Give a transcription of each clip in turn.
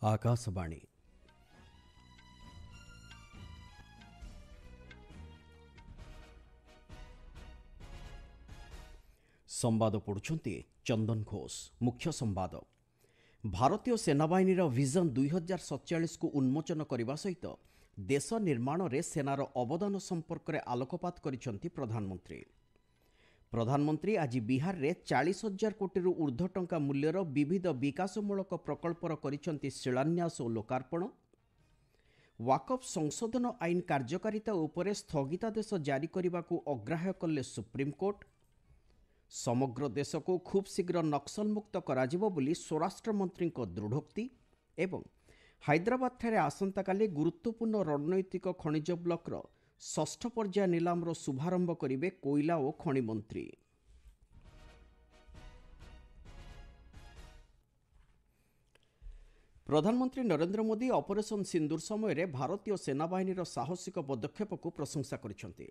आकाशवाणी संवाद पढ़ुछंती चंदन घोष। मुख्य संवाद भारतीय सेनाबाहिनीर विजन 2047 को उन्मोचन करने सहित देश निर्माण रे सेनार अवदान संपर्क में आलोकपात करिसेंती प्रधानमंत्री। प्रधानमंत्री आज बिहार रे 40,000 कोटी ऊर्ध्व टंका मूल्यर विविध विकासमूलक प्रकल्पर करिसेंती शिलान्यास और लोकार्पण। वाकफ संशोधन आईन कार्यकारिता उपरे स्थगितादेश जारी करने को अग्राह्य कले सुप्रीमकोर्ट। समग्र देश को खूब शीघ्र नक्सल मुक्त कराजिबो बोली स्वराष्ट्र मंत्री दृढ़ोक्ति। एवं हैदराबाद ठारे आसंता काली गुरुत्वपूर्ण रणनैतिक खनिज ब्लॉकर षष्ठ पर्याय नीलामर शुभारंभ करिवे कोयला और खनि मंत्री। प्रधानमंत्री नरेंद्र मोदी ऑपरेशन सिंदूर समय भारतीय सेनाबाहिनीर साहसिक पदक्षेप को प्रशंसा करिसेंती।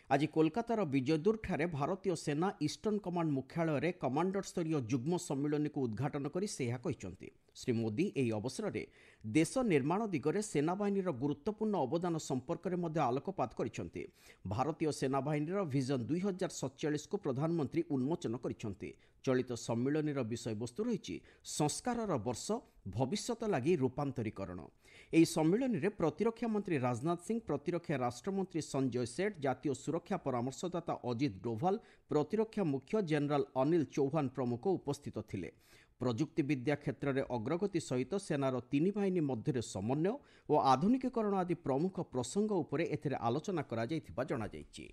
आज कोलकातार विजयदुर्ग ठारे भारतीय सेना ईस्टर्न कमांड मुख्यालय रे कमांडर स्तरीय जुग्म सम्मेलन को उद्घाटन करी से यह कहिसेंती। श्री मोदी एही अवसर में देश निर्माण दिगरे सेनाबाहिनीर गुरुत्वपूर्ण अवदान संपर्क में मध्य आलोकपात करिसेंती। भारतीय सेनाबाहिनीर विजन 2047 को प्रधानमंत्री उन्मोचन करिसेंती। चलित सम्मेलन विषय वस्तु रही संस्कारर वर्ष भविष्यत लगी रूपांतरीकरण। एही सम्मेलन में प्रतिरक्षा मंत्री राजनाथ सिंह, प्रतिरक्षा राष्ट्रमंत्री संजय सेठ, जातीय सुरक्षा परामर्शदाता अजित डोभाल, प्रतिरक्षा मुख्य जनरल अनिल चौहान प्रमुख उपस्थित थिले। प्रजुक्ति विद्या क्षेत्र में अग्रगति सहित सेनार तीन बाहिनी मध्य समन्वय और आधुनिकीकरण आदि प्रमुख प्रसंग उपरे एथिरे आलोचना करा जायथिबा जणा जायछि।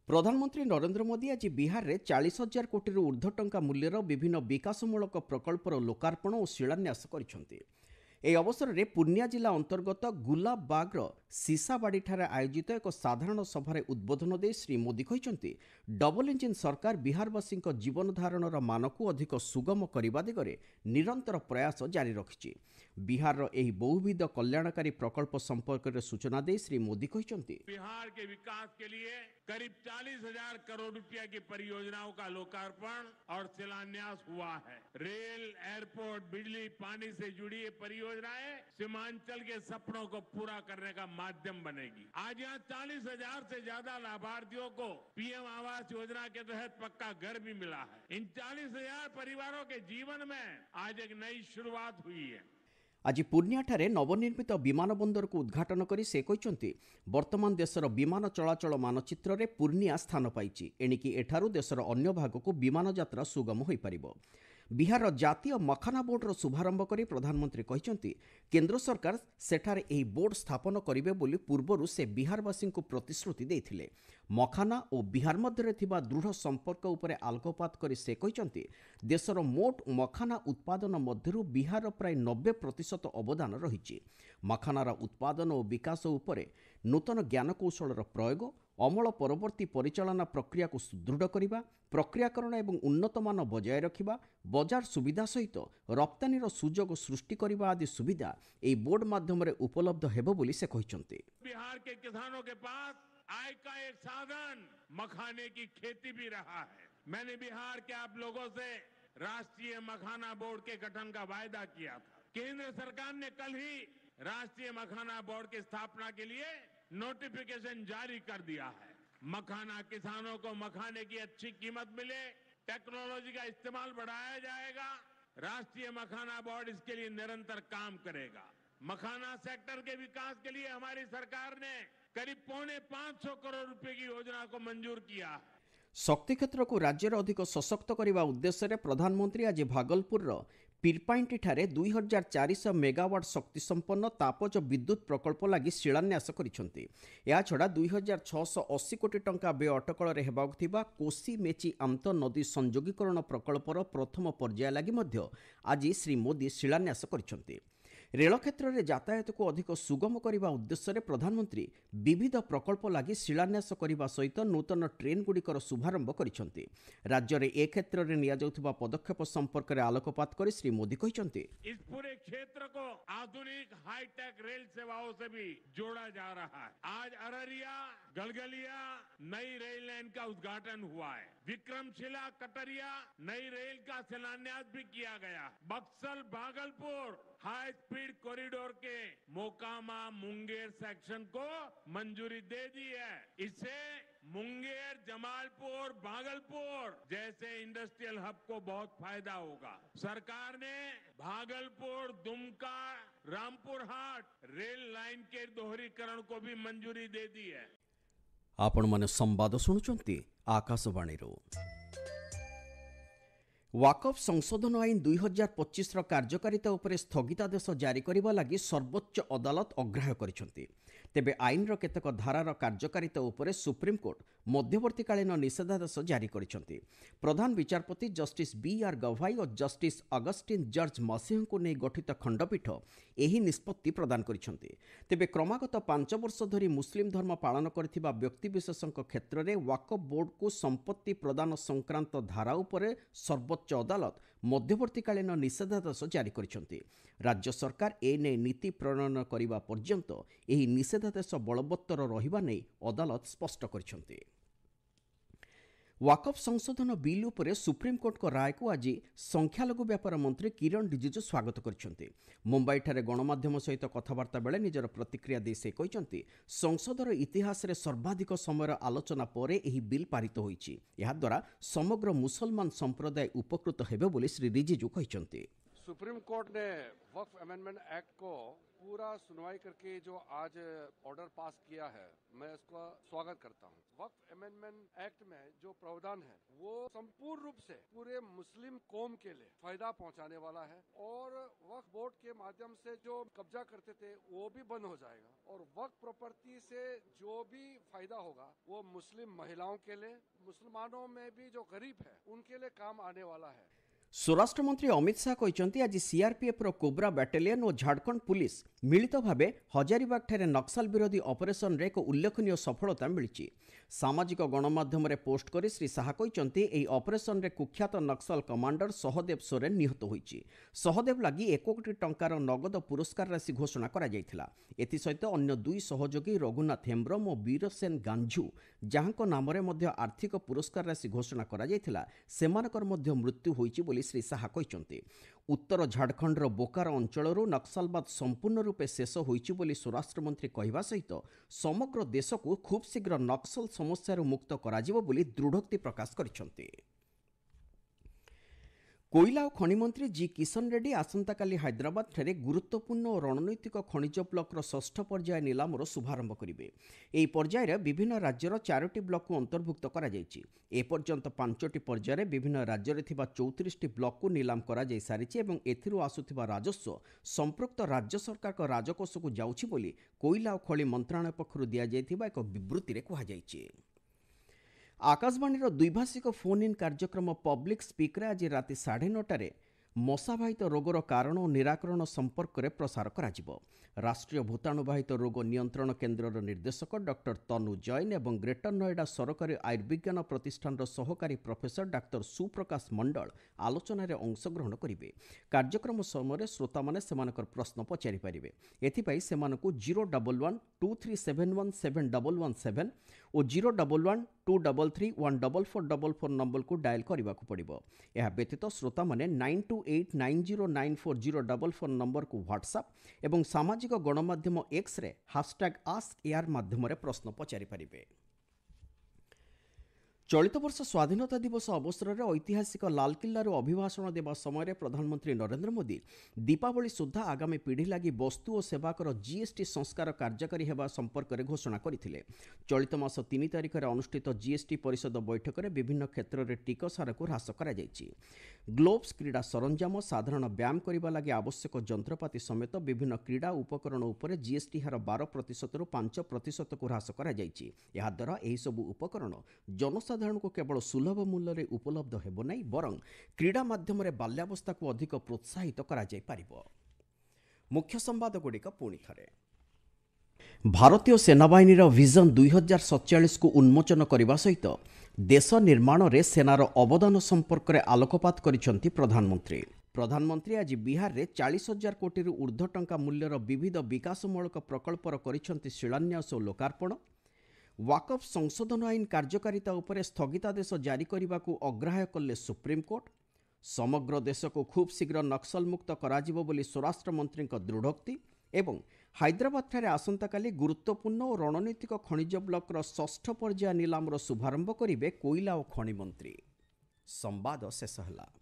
प्रधानमंत्री नरेंद्र मोदी आज बिहार में 40,000 कोटी ऊर्ध्व टंका मूल्यर विभिन्न विकासमूलक प्रकल्पर लोकार्पण और शिलान्यास करिसेंती। ଏହି ଅବସରରେ ପୂର୍ଣ୍ଣିଆ ଜିଲ୍ଲା ଅନ୍ତର୍ଗତ ଗୁଲାବବାଗର ସିସାବାଡ଼ିଠାରେ ଆୟୋଜିତ ଏକ ସାଧାରଣ ସଭାରେ ଉଦ୍ବୋଧନ ଦେଇ ଶ୍ରୀ ମୋଦି କହିଛନ୍ତି, ଡବଲ ଇଞ୍ଜିନ୍ ସରକାର ବିହାରବାସୀଙ୍କ ଜୀବନ ଧାରଣର ମାନକୁ ଅଧିକ ସୁଗମ କରିବା ଦିଗରେ ନିରନ୍ତର ପ୍ରୟାସ ଜାରି ରଖିଛି। ବିହାରର ଏହି ବହୁବିଧ କଲ୍ୟାଣକାରୀ ପ୍ରକଳ୍ପ ସମ୍ପର୍କରେ ସୂଚନା ଦେଇ ଶ୍ରୀ ମୋଦି କହିଛନ୍ତି, बिहार के विकास के लिए करीब 40,000 करोड़ रुपया की परियोजनाओं का लोकार्पण और शिलान्यास हुआ है। रेल, एयरपोर्ट, बिजली, पानी से जुड़ी ये परियोजनाएं सीमांचल के सपनों को पूरा करने का माध्यम बनेगी। आज यहाँ 40,000 से ज्यादा लाभार्थियों को पीएम आवास योजना के तहत पक्का घर भी मिला है। इन 40,000 परिवारों के जीवन में आज एक नई शुरुआत हुई है। आज पूर्णियाठारे नवनिर्मित विमान बंदर को उद्घाटन करी से कहते, वर्तमान देशर विमान चलाचल मानचित्र में पूर्णिया स्थान पाई। एणिकी एठारू देशर अन्य भाग को विमान यात्रा सुगम हो पारिबो। बिहार जातीय मखाना बोर्डर शुभारंभ करी प्रधानमंत्री कहते, केंद्र सरकार सेठारे एही बोर्ड स्थापन करिवे बोली पूर्वरु से बिहारवासी को प्रतिश्रुति देथिले। मखाना और बिहार मध्य थिबा दृढ़ संपर्क उपरे आलोकपात करी से कहते, देशर मोट मखाना उत्पादन मध्यरु बिहार प्राय 90% अवदान रही। मखानार उत्पादन और विकास उपरे नूतन ज्ञानकौशल प्रयोग, अमल परवर्ती परिचालना प्रक्रिया को सुदृढ़ करने, प्रक्रियाकरण एवं उन्नतमान बजाय रखा, बजार सुविधा सहित रप्तानीर सुजोग सृष्टि करने आदि सुविधा एही बोर्ड माध्यम उपलब्ध हेबो बोली से कहते। बिहार के किसानों के पास आय का एक साधन मखाने की खेती भी रहा है। मैंने बिहार के आप लोगों से राष्ट्रीय मखाना बोर्ड के गठन का वायदा किया था। केंद्र सरकार ने कल ही राष्ट्रीय मखाना बोर्ड की स्थापना के लिए नोटिफिकेशन जारी कर दिया है। मखाना किसानों को मखाने की अच्छी कीमत मिले, टेक्नोलॉजी का इस्तेमाल बढ़ाया जाएगा। राष्ट्रीय मखाना बोर्ड इसके लिए निरंतर काम करेगा। मखाना सेक्टर के विकास के लिए हमारी सरकार ने करीब 450 करोड़ रुपए की योजना को मंजूर किया है। शक्ति क्षेत्र को राज्य अधिक सशक्त करने उद्देश्य प्रधानमंत्री आज भागलपुर पीरपाइंटी ठारे 2400 मेगावाट शक्ति संपन्न तापज विद्युत प्रकल्प लगी शिलान्यास करिसेंती। या छड़ा 2680 कोटी टंका व्यय अटकल हेबाक थिबा कोसी मेची आंत नदी संयोगीकरण प्रकल्पर प्रथम पर्याय लगी मध्य आज श्री मोदी शिलान्यास करिसेंती। ରେଳ କ୍ଷେତ୍ରରେ ଯାତାୟାତକୁ ଅଧିକ ସୁଗମ କରିବା ଉଦ୍ଦେଶ୍ୟରେ ପ୍ରଧାନମନ୍ତ୍ରୀ ବିବିଧ ପ୍ରକଳ୍ପ ଲାଗି ଶିଳାନ୍ୟାସ କରିବା ସହିତ ନୂତନ ଟ୍ରେନ୍ଗୁଡ଼ିକର ଶୁଭାରମ୍ଭ କରିଛନ୍ତି। ରାଜ୍ୟରେ ଏ କ୍ଷେତ୍ରରେ ନିଆଯାଉଥିବା ପଦକ୍ଷେପ ସମ୍ପର୍କରେ ଆଲୋକପାତ କରି ଶ୍ରୀ ମୋଦି କହିଛନ୍ତି, इस पूरे क्षेत्र को आधुनिक हाईटेक रेल सेवाओं से भी जोड़ा जा रहा है। आज अररिया गलगलिया नई रेल लाइन का उद्घाटन हुआ है। विक्रमशिला कटरिया नई रेल का शिलान्यास भी किया गया। Buxar Bhagalpur high speed corridor के मोकामा मुंगेर सेक्शन को मंजूरी दे दी है। इससे मुंगेर जमालपुर भागलपुर जैसे इंडस्ट्रियल हब को बहुत फायदा होगा। सरकार ने भागलपुर दुमका रामपुर हाट रेल लाइन के दोहरीकरण को भी मंजूरी दे दी है। आपण माने संवाद शुणुचंती आकाशवाणीरू। वाकफ संशोधन आईन 2025 कार्यकारिता उपरे स्थगितादेश जारी करने लगी सर्वोच्च अदालत अग्राह्य करिसेंति। तेबे आईनर केतक धारार कार्यकारिता उपरे सुप्रीमकोर्ट मध्यवर्तीकालीन निषेधादेश जारी करिसेंति। प्रधान विचारपति जस्टिस बी.आर. गवाई और जस्टिस अगस्टिन जॉर्ज मसीह को नहीं गठित खंडपीठ एही निष्पत्ति प्रदान करिसेंति। तेबे क्रमागत 5 वर्ष धरी मुस्लिम धर्म पालन करथिबा व्यक्तिविशेषक क्षेत्र में वाकफ बोर्ड को संपत्ति प्रदान संक्रांत धारा उपरे सर्वोच्च अदालत मध्यवर्तीकालीन निषेधादेश जारी करिसेंति। राज्य सरकार ए ने नीति प्रणयन करिबा पर्यंत एही निषेधादेश बलवत्तर रहिबा नै अदालत स्पष्ट करिसेंति। वाकफ संशोधन बिल उपरे सुप्रीमकोर्ट को राय को आज संख्यालघु व्यापार मंत्री किरण रिजिजू स्वागत करिसेंति। मुंबई ठारे गणमाध्यम सहित कथबार्ता बेले निजर प्रतिक्रिया दे से कहिसेंति, संसदर इतिहास रे सर्वाधिक समय आलोचना परे एही बिल पारित होईछि। एहा द्वारा समग्र मुसलमान संप्रदाय उपकृत हेबे बोली श्री रिजिजू कहिसेंति। सुप्रीम कोर्ट ने वक्फ अमेंडमेंट एक्ट को पूरा सुनवाई करके जो आज ऑर्डर पास किया है, मैं इसका स्वागत करता हूँ। वक्फ अमेंडमेंट एक्ट में जो प्रावधान है वो संपूर्ण रूप से पूरे मुस्लिम कौम के लिए फायदा पहुँचाने वाला है और वक्फ बोर्ड के माध्यम से जो कब्जा करते थे वो भी बंद हो जाएगा और वक्फ प्रॉपर्टी से जो भी फायदा होगा वो मुस्लिम महिलाओं के लिए, मुसलमानों में भी जो गरीब है उनके लिए काम आने वाला है। स्वराष्ट्र मंत्री अमित शाह कहते आज सीआरपीएफ रो कोब्रा बैटालियन और झारखंड पुलिस मिलित भावे हजारीबाग ठारे नक्सल विरोधी ऑपरेशन रे एक उल्लेखनीय सफलता मिली। सामाजिक गणमाध्यम रे पोस्ट करी श्री शाह कहते एही ऑपरेशन रे कुख्यात नक्सल कमांडर सहदेव सोरेन निहत होईछि। सहदेव लगी 1 कोटी टंकार नगद पुरस्कार राशि घोषणा करा जायथिला। एथि सहित अन्य 2 सहयोगी रघुनाथ हेम्ब्रम और वीरसेन गांझू जहांको नाम रे मध्य आर्थिक पुरस्कार राशि घोषणा करा जायथिला सेमानकर मध्य मृत्यु होईछि बोली श्री शाह कहते। उत्तर झारखंडर बोकारो अंचलरू नक्सलवाद संपूर्ण रूपे शेष होईछि बोली स्वराष्ट्र मंत्री कहवा सहित समग्र देश को खूब शीघ्र नक्सल समस्या मुक्त कराजिबो बोली दृढ़ोक्ति प्रकाश करिसेंति। कोयला और खनि मंत्री जी किशन रेड्डी आसंताकाली हैदराबाद ठारे गुरुत्वपूर्ण और रणनैतिक खनिज ब्लॉक 6ठ पर्याय नीलामर शुभारंभ करेंगे। यह पर्यायर विभिन्न राज्यर 4टी ब्लॉक को अंतर्भुक्त करा जायछि। ए पर्यंत 5टी पर्यायर विभिन्न राज्य में 34टी ब्लॉक को नीलाम करा जाय सारिछि एवं एथिरु आसुथिबा राजस्व संपृक्त राज्य सरकार को राजकोष को जाउछि बोली कोयला और खनि मंत्रालय पक्षरु दिया जायथिबा एक विबृत्ति रे कुहा जायछि। आकाशवाणीर द्विभाषिक फोन इन कार्यक्रम पब्लिक स्पीक रे आज राति 9:30 मशाबाहित रोगर कारण और निराकरण संपर्क में प्रसार कराजिबो। राष्ट्रीय भूताणुबाहित रोग नियंत्रण केन्द्रर निर्देशक डॉक्टर तनु जैन एवं ग्रेटर नोएडा सरकारी आयुर्विज्ञान प्रतिष्ठान सहकारी प्रोफेसर डाक्टर सुप्रकाश मंडल आलोचन में अंशग्रहण करेंगे। कार्यक्रम समय श्रोता मैंने सेमानकर प्रश्न पचारि पारिबे। एथिपाई सेमानकु 011-2371-7117 और 011-233-14444 नंबर को डायल करने को पड़िबो। यह व्यतीत श्रोता मैंने 9289094044 नंबर को व्हाट्सएप एवं सामाजिक गणमाध्यम एक्स रे #AskAir माध्यम प्रश्न पचारि पारिबे। चलित वर्ष स्वाधीनता दिवस अवसर में ऐतिहासिक लालकिल्लार अभिभाषण देवा समय प्रधानमंत्री नरेंद्र मोदी दीपावली सुधा आगामी पीढ़ी लगी वस्तु और सेवाकर जीएसटी संस्कार कार्यकारी होगा संपर्क में घोषणा करते। चलित मास 3 तारिख में अनुष्ठित जीएसटी परिषद बैठक में विभिन्न क्षेत्र में टिकस हार को ह्रास कर ग्लोव्स क्रीड़ा सरंजाम साधारण व्यायाम करने लगी आवश्यक जंत्रपाति समेत विभिन्न क्रीड़ा उपकरण उपर जीएसटी हार 12% रु 5% को ह्रास कर द्वारा यह सब उपकरण जनसाधारण को केवल सुलभ मूल्य में उपलब्ध हेबो नहीं बरं क्रीड़ा माध्यम बाल्यावस्था को अधिक प्रोत्साहित करा जाय पारिबो। मुख्य संवादगुड़िक पुणी थे। भारतीय सेनाबाहिनी विजन 2047 को उन्मोचन करने सहित देश निर्माण में सेनार अवदान संपर्क में आलोकपात करिसेंति प्रधानमंत्री। प्रधानमंत्री आज बिहार में 40,000 कोटी ऊर्ध्व टंका मूल्यर विविध विकासमूलक प्रकल्पर करिसेंति शिलान्यास और लोकार्पण। वाकफ संशोधन आईन कार्यकारिता उपरे स्थगितादेश जारी करने को अग्राह्य कले सुप्रीमकोर्ट। समग्र देश को खूब शीघ्र नक्सल मुक्त कराजिबो बोली स्वराष्ट्र मंत्री दृढ़ोक्ति। एवं हैदराबाद आसंताकाली गुरुत्वपूर्ण और रणनीतिक खनिज ब्लॉकर 6ठ पर्याय नीलामर शुभारंभ करेंगे कोयला और खनि मंत्री। संवाद शेष होला।